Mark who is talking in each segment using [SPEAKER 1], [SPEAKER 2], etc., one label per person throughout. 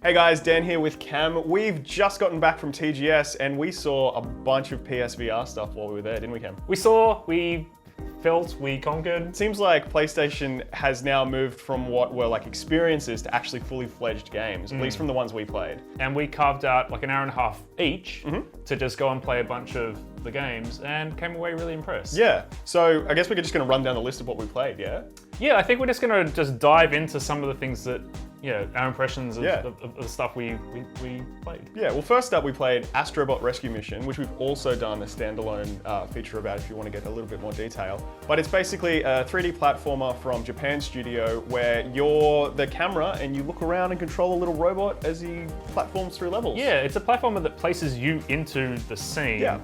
[SPEAKER 1] Hey guys, Dan here with Cam. We've just gotten back from TGS and we saw a bunch of PSVR stuff while we were there, didn't we, Cam?
[SPEAKER 2] We saw, we felt, we conquered.
[SPEAKER 1] It seems like PlayStation has now moved from what were like experiences to actually fully fledged games, at least from the ones we played.
[SPEAKER 2] And we carved out like an hour and a half each to just go and play a bunch of the games and came away really impressed.
[SPEAKER 1] Yeah, so I guess we're just going to run down the list of what we played, yeah?
[SPEAKER 2] Yeah, I think we're just going to just dive into some of the things that, our impressions of the stuff we played.
[SPEAKER 1] Yeah, well first up we played Astrobotic You Mission, which we've also done a standalone feature about if you want to get a little bit more detail. But it's basically a 3D platformer from Japan studio where you're the camera and you look around and control a little robot as he platforms through levels.
[SPEAKER 2] Yeah, it's a platformer that places you into the scene.
[SPEAKER 1] Yeah.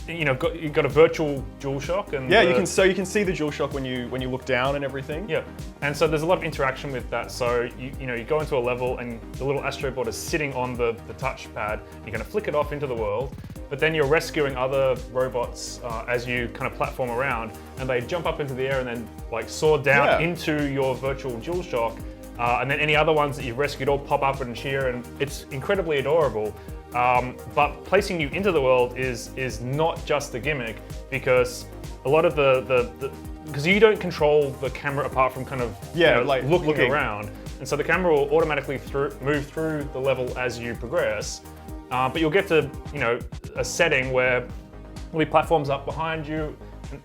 [SPEAKER 2] You've got a virtual DualShock, and
[SPEAKER 1] yeah, you can see the DualShock when you look down and everything.
[SPEAKER 2] Yeah, and so there's a lot of interaction with that. So you go into a level and the little Astrobot is sitting on the touchpad. You're going to flick it off into the world, but then you're rescuing other robots as you kind of platform around, and they jump up into the air and then like soar down into your virtual DualShock, and then any other ones that you've rescued all pop up and cheer, and it's incredibly adorable. But placing you into the world is not just a gimmick, because a lot of because you don't control the camera apart from kind of looking around, and so the camera will automatically move through the level as you progress. But you'll get to a setting where there'll be platforms up behind you,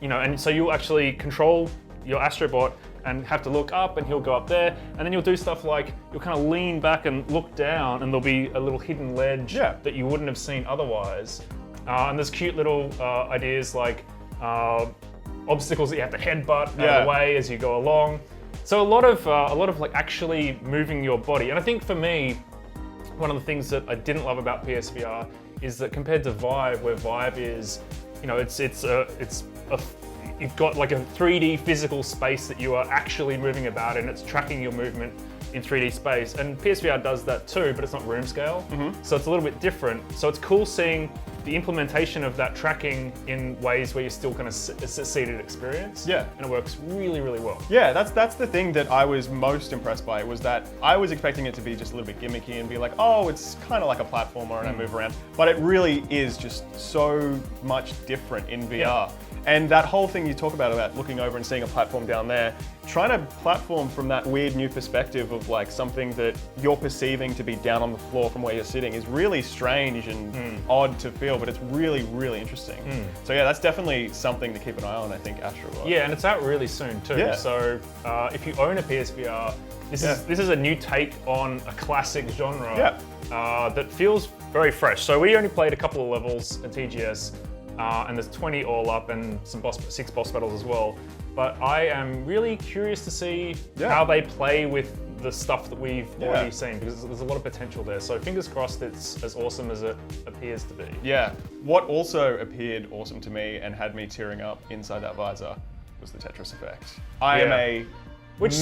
[SPEAKER 2] and so you'll actually control your Astrobot and have to look up, and he'll go up there, and then you'll do stuff like you'll kind of lean back and look down, and there'll be a little hidden ledge that you wouldn't have seen otherwise. And there's cute little ideas like obstacles that you have to headbutt out of the way as you go along. So a lot of like actually moving your body. And I think for me, one of the things that I didn't love about PSVR is that compared to Vive, where Vive is, you've got like a 3D physical space that you are actually moving about, and it's tracking your movement in 3D space. And PSVR does that too, but it's not room scale. So it's a little bit different. So it's cool seeing the implementation of that tracking in ways where you're still kind of a seated experience. Yeah. And it works really, really well.
[SPEAKER 1] Yeah, that's the thing that I was most impressed by, was that I was expecting it to be just a little bit gimmicky and be like, oh, it's kind of like a platformer and I move around. But it really is just so much different in VR. Yeah. And that whole thing you talk about looking over and seeing a platform down there, trying to platform from that weird new perspective of like something that you're perceiving to be down on the floor from where you're sitting is really strange and odd to feel, but it's really, really interesting. So yeah, that's definitely something to keep an eye on, I think, Astro.
[SPEAKER 2] Yeah, and it's out really soon too. Yeah. So if you own a PSVR, this is a new take on a classic genre that feels very fresh. So we only played a couple of levels at TGS, and there's 20 all up and 6 boss battles as well. But I am really curious to see how they play with the stuff that we've already seen, because there's a lot of potential there. So fingers crossed it's as awesome as it appears to be.
[SPEAKER 1] Yeah. What also appered awesome to me and had me tearing up inside that visor was the Tetris effect. I am a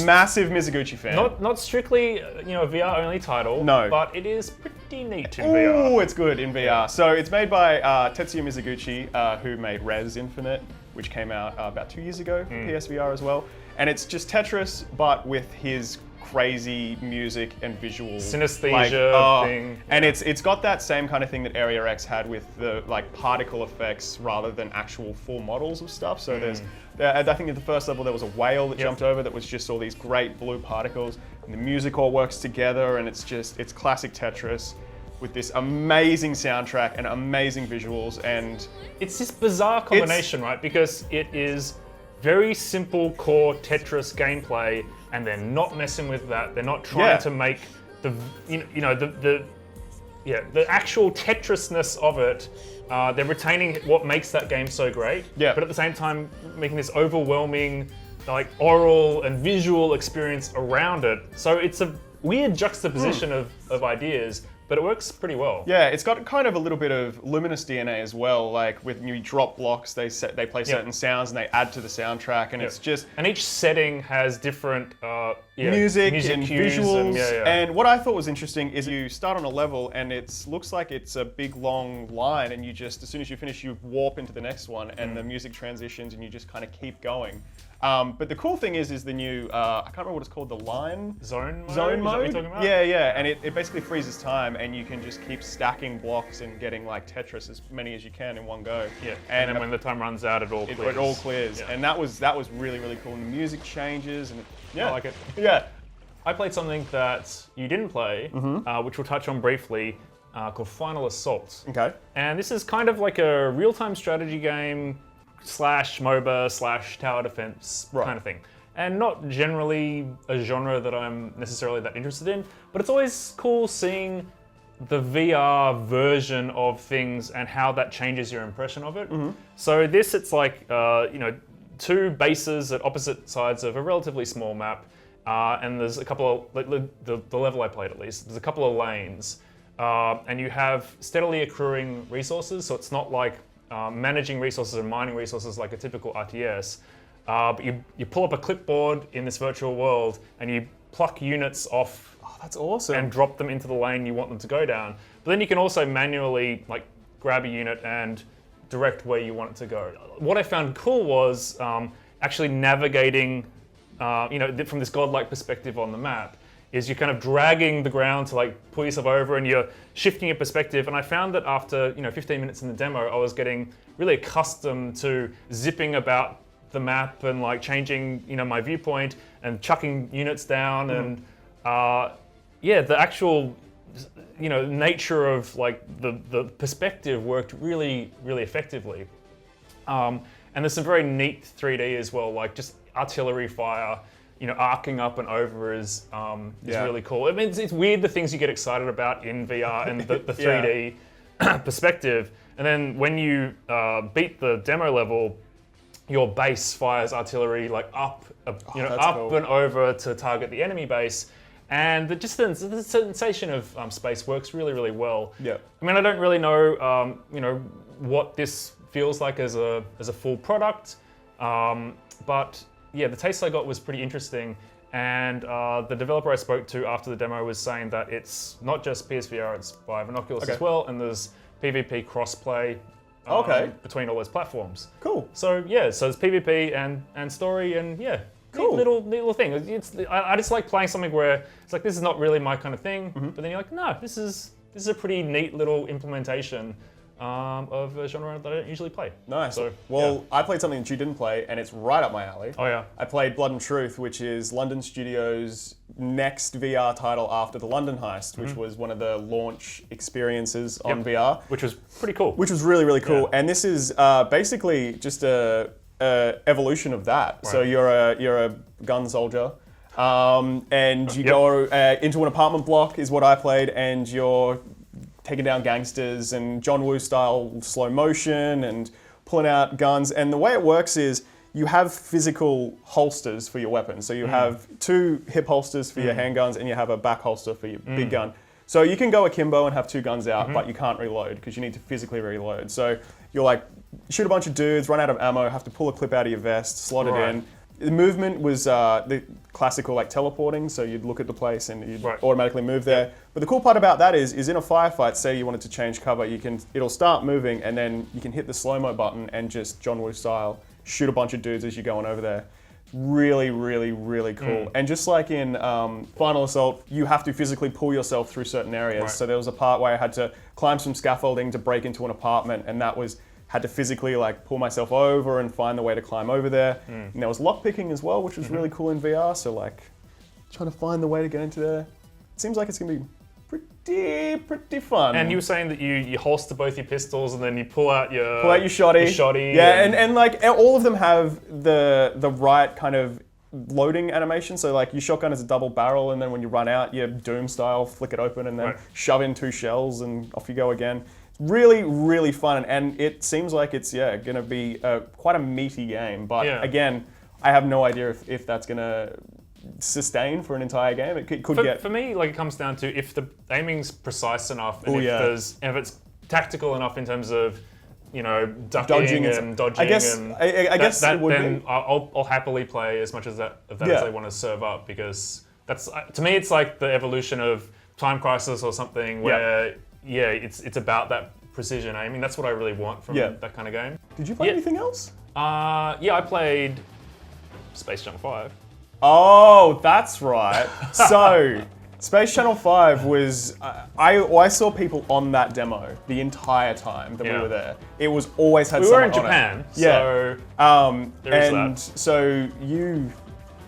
[SPEAKER 1] massive Mizuguchi fan.
[SPEAKER 2] Not strictly a VR only title, but it is pretty neat in VR.
[SPEAKER 1] Oh, it's good in VR. So it's made by Tetsuya Mizuguchi, who made Res Infinite, which came out about 2 years ago for PSVR as well. And it's just Tetris, but with his crazy music and visual
[SPEAKER 2] synesthesia thing.
[SPEAKER 1] And it's got that same kind of thing that Area X had with the like particle effects rather than actual full models of stuff. So I think in the first level there was a whale that jumped over that was just all these great blue particles, and the music all works together, and it's classic Tetris with this amazing soundtrack and amazing visuals. And
[SPEAKER 2] it's this bizarre combination, right? Because it is very simple core Tetris gameplay, and they're not messing with that. They're not trying to make the actual Tetrisness of it. They're retaining what makes that game so great, but at the same time making this overwhelming like oral and visual experience around it. So it's a weird juxtaposition of ideas, but it works pretty well.
[SPEAKER 1] Yeah, it's got kind of a little bit of Luminous DNA as well. Like with new drop blocks, they play certain sounds and they add to the soundtrack, and it's just...
[SPEAKER 2] And each setting has different
[SPEAKER 1] music and visuals. And what I thought was interesting is you start on a level and it looks like it's a big long line, and you just, as soon as you finish, you warp into the next one, and the music transitions and you just kind of keep going. But the cool thing is the new, I can't remember what it's called, the line?
[SPEAKER 2] Zone mode?
[SPEAKER 1] Zone
[SPEAKER 2] Is that what
[SPEAKER 1] mode?
[SPEAKER 2] you're talking about?
[SPEAKER 1] Yeah. And it basically freezes time and you can just keep stacking blocks and getting like Tetris as many as you can in one go.
[SPEAKER 2] Yeah. And then when the time runs out, it all clears.
[SPEAKER 1] It all clears.
[SPEAKER 2] Yeah.
[SPEAKER 1] And that was really, really cool. And the music changes and
[SPEAKER 2] I like it.
[SPEAKER 1] Yeah.
[SPEAKER 2] I played something that you didn't play, which we'll touch on briefly, called Final Assault.
[SPEAKER 1] Okay.
[SPEAKER 2] And this is kind of like a real-time strategy game / MOBA / tower defense kind of thing. And not generally a genre that I'm necessarily that interested in, but it's always cool seeing the VR version of things and how that changes your impression of it. So this, it's like, two bases at opposite sides of a relatively small map. And there's a couple of, the level I played at least, there's a couple of lanes. And you have steadily accruing resources, so it's not like managing resources and mining resources like a typical RTS. But you pull up a clipboard in this virtual world and you pluck units off.
[SPEAKER 1] Oh, that's awesome.
[SPEAKER 2] And drop them into the lane you want them to go down. But then you can also manually like grab a unit and direct where you want it to go. What I found cool was actually navigating, from this godlike perspective on the map, is you're kind of dragging the ground to like pull yourself over and you're shifting your perspective. And I found that after 15 minutes in the demo, I was getting really accustomed to zipping about the map and like changing my viewpoint and chucking units down and the actual nature of like the perspective worked really, really effectively. And there's some very neat 3D as well, like just artillery fire, arcing up and over is really cool. I mean, it's weird the things you get excited about in VR and the 3D perspective. And then when you beat the demo level, your base fires artillery like up
[SPEAKER 1] cool.
[SPEAKER 2] and over to target the enemy base. And the sensation of space works really, really well.
[SPEAKER 1] Yeah.
[SPEAKER 2] I mean, I don't really know, what this feels like as a full product, but yeah, the taste I got was pretty interesting. And the developer I spoke to after the demo was saying that it's not just PSVR, it's Vive and Oculus as well, and there's PvP crossplay between all those platforms.
[SPEAKER 1] Cool.
[SPEAKER 2] So yeah, so it's PvP and story and
[SPEAKER 1] cool.
[SPEAKER 2] neat little thing. I just like playing something where it's like, this is not really my kind of thing, but then you're like, no, this is a pretty neat little implementation of a genre that I don't usually play.
[SPEAKER 1] Nice.
[SPEAKER 2] So,
[SPEAKER 1] I played something that you didn't play, and it's right up my alley.
[SPEAKER 2] Oh yeah.
[SPEAKER 1] I played Blood and Truth, which is London Studios' next VR title after the London Heist, which was one of the launch experiences on VR.
[SPEAKER 2] Which was pretty cool.
[SPEAKER 1] Which was really, really cool.
[SPEAKER 2] Yeah.
[SPEAKER 1] And this is basically just a evolution of that. Right. So you're a gun soldier, and you go into an apartment block is what I played, and you're taking down gangsters and John Woo style slow motion and pulling out guns. And the way it works is you have physical holsters for your weapons. So you have 2 hip holsters for your handguns and you have a back holster for your big gun. So you can go akimbo and have 2 guns out, but you can't reload because you need to physically reload. So you're like, shoot a bunch of dudes, run out of ammo, have to pull a clip out of your vest, slot it in. The movement was the classical like teleporting, so you'd look at the place and you'd automatically move there. But the cool part about that is in a firefight, say you wanted to change cover, it'll start moving and then you can hit the slow-mo button and just John Woo style shoot a bunch of dudes as you're going over there. Really, really, really cool. And just like in Final Assault, you have to physically pull yourself through certain areas. So there was a part where I had to climb some scaffolding to break into an apartment, and that had to physically like pull myself over and find the way to climb over there. And there was lockpicking as well, which was really cool in VR. So like trying to find the way to get into there. It seems like it's gonna be pretty fun.
[SPEAKER 2] And you were saying that you holster both your pistols and then you pull out your
[SPEAKER 1] shotty. Yeah, and like all of them have the right kind of loading animation. So like your shotgun is a double barrel, and then when you run out, you Doom style flick it open and then shove in 2 shells and off you go again. Really, really fun, and it seems like it's going to be quite a meaty game. But again, I have no idea if that's going to sustain for an entire game. It could get.
[SPEAKER 2] For me, like it comes down to if the aiming's precise enough, and if it's tactical enough in terms of ducking and dodging.
[SPEAKER 1] I guess it would
[SPEAKER 2] then
[SPEAKER 1] be.
[SPEAKER 2] I'll happily play as much of that as they want to serve up, because that's to me it's like the evolution of Time Crisis or something where. Yeah, it's about that precision aiming. That's what I really want from that kind of game.
[SPEAKER 1] Did you play anything else?
[SPEAKER 2] I played Space Channel 5.
[SPEAKER 1] Oh, that's right. So, Space Channel 5 was, I saw people on that demo the entire time that we were there. It was always had
[SPEAKER 2] We
[SPEAKER 1] someone
[SPEAKER 2] were in
[SPEAKER 1] on
[SPEAKER 2] Japan,
[SPEAKER 1] it. Yeah.
[SPEAKER 2] so there is
[SPEAKER 1] And
[SPEAKER 2] that.
[SPEAKER 1] so you,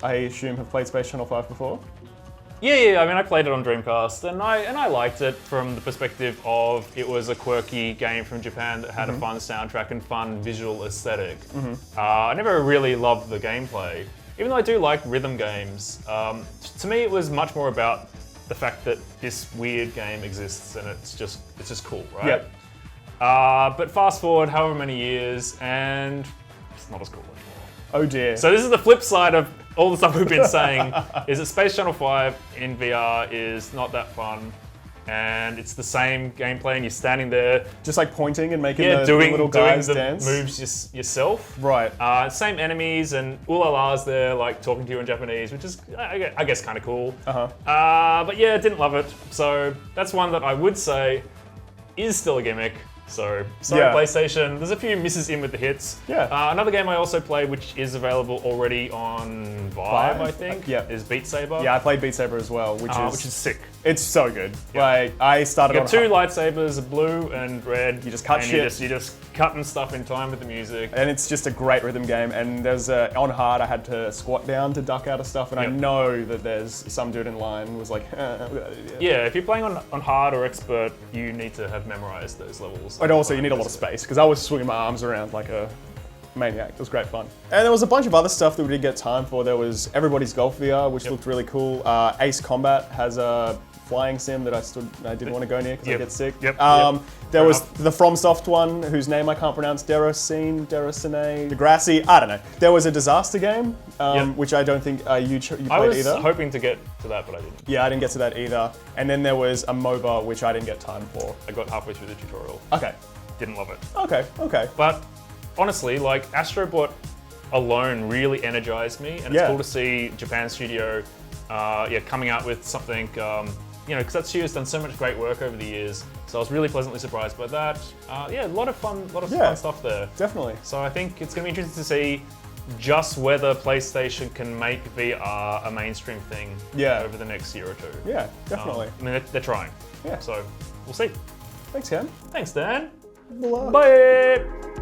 [SPEAKER 1] I assume, have played Space Channel 5 before?
[SPEAKER 2] Yeah. I mean, I played it on Dreamcast, and I liked it from the perspective of it was a quirky game from Japan that had a fun soundtrack and fun visual aesthetic. I never really loved the gameplay, even though I do like rhythm games. To me, it was much more about the fact that this weird game exists, and it's just cool, right?
[SPEAKER 1] Yep.
[SPEAKER 2] But fast forward however many years, and it's not as cool anymore.
[SPEAKER 1] Oh dear.
[SPEAKER 2] So this is the flip side of all the stuff we've been saying, is that Space Channel 5 in VR is not that fun, and it's the same gameplay, and you're standing there,
[SPEAKER 1] just like pointing and making the
[SPEAKER 2] doing
[SPEAKER 1] little guys
[SPEAKER 2] the
[SPEAKER 1] dance?
[SPEAKER 2] moves yourself.
[SPEAKER 1] Right.
[SPEAKER 2] Same enemies, and Ulala's there, like talking to you in Japanese, which is, I guess, kind of cool. But yeah, didn't love it. So that's one that I would say is still a gimmick. So, sorry,
[SPEAKER 1] Yeah.
[SPEAKER 2] PlayStation. There's a few misses in with the hits.
[SPEAKER 1] Yeah.
[SPEAKER 2] Another game I also played, which is available already on Vive, I think, is Beat Saber.
[SPEAKER 1] Yeah, I played Beat Saber as well, which
[SPEAKER 2] is sick.
[SPEAKER 1] It's so good. Like, I started
[SPEAKER 2] You
[SPEAKER 1] on
[SPEAKER 2] got two lightsabers, blue and red.
[SPEAKER 1] You just cut
[SPEAKER 2] and
[SPEAKER 1] shit.
[SPEAKER 2] You're just cutting stuff in time with the music.
[SPEAKER 1] and it's just a great rhythm game. And there's on hard, I had to squat down to duck out of stuff, and I know that there's some dude in line was like,
[SPEAKER 2] Yeah, if you're playing on hard or expert, you need to have memorized those levels.
[SPEAKER 1] And also, you need a lot of space, because I was swinging my arms around like a maniac. It was great fun. And there was a bunch of other stuff that we didn't get time for. There was Everybody's Golf VR, which looked really cool. Ace Combat has a flying sim that I didn't want to go near because I get sick. There was the FromSoft one, whose name I can't pronounce, Deracine, Degrassi, I don't know. There was a disaster game, which I don't think you played
[SPEAKER 2] I was
[SPEAKER 1] either.
[SPEAKER 2] hoping to get to that, but I didn't.
[SPEAKER 1] Yeah, I didn't get to that either. And then there was a MOBA, which I didn't get time for.
[SPEAKER 2] I got halfway through the tutorial.
[SPEAKER 1] Okay.
[SPEAKER 2] Didn't love it.
[SPEAKER 1] Okay.
[SPEAKER 2] But honestly, like, Astrobot alone really energized me, and it's cool to see Japan studio coming out with something, because that studio's done so much great work over the years, so I was really pleasantly surprised by that. A lot of fun stuff there.
[SPEAKER 1] Definitely.
[SPEAKER 2] So I think it's going to be interesting to see just whether PlayStation can make VR a mainstream thing over the next year or two.
[SPEAKER 1] Yeah, definitely.
[SPEAKER 2] I mean, they're trying.
[SPEAKER 1] Yeah.
[SPEAKER 2] So we'll see.
[SPEAKER 1] Thanks, Cam.
[SPEAKER 2] Thanks, Dan.
[SPEAKER 1] Bye.
[SPEAKER 2] Bye.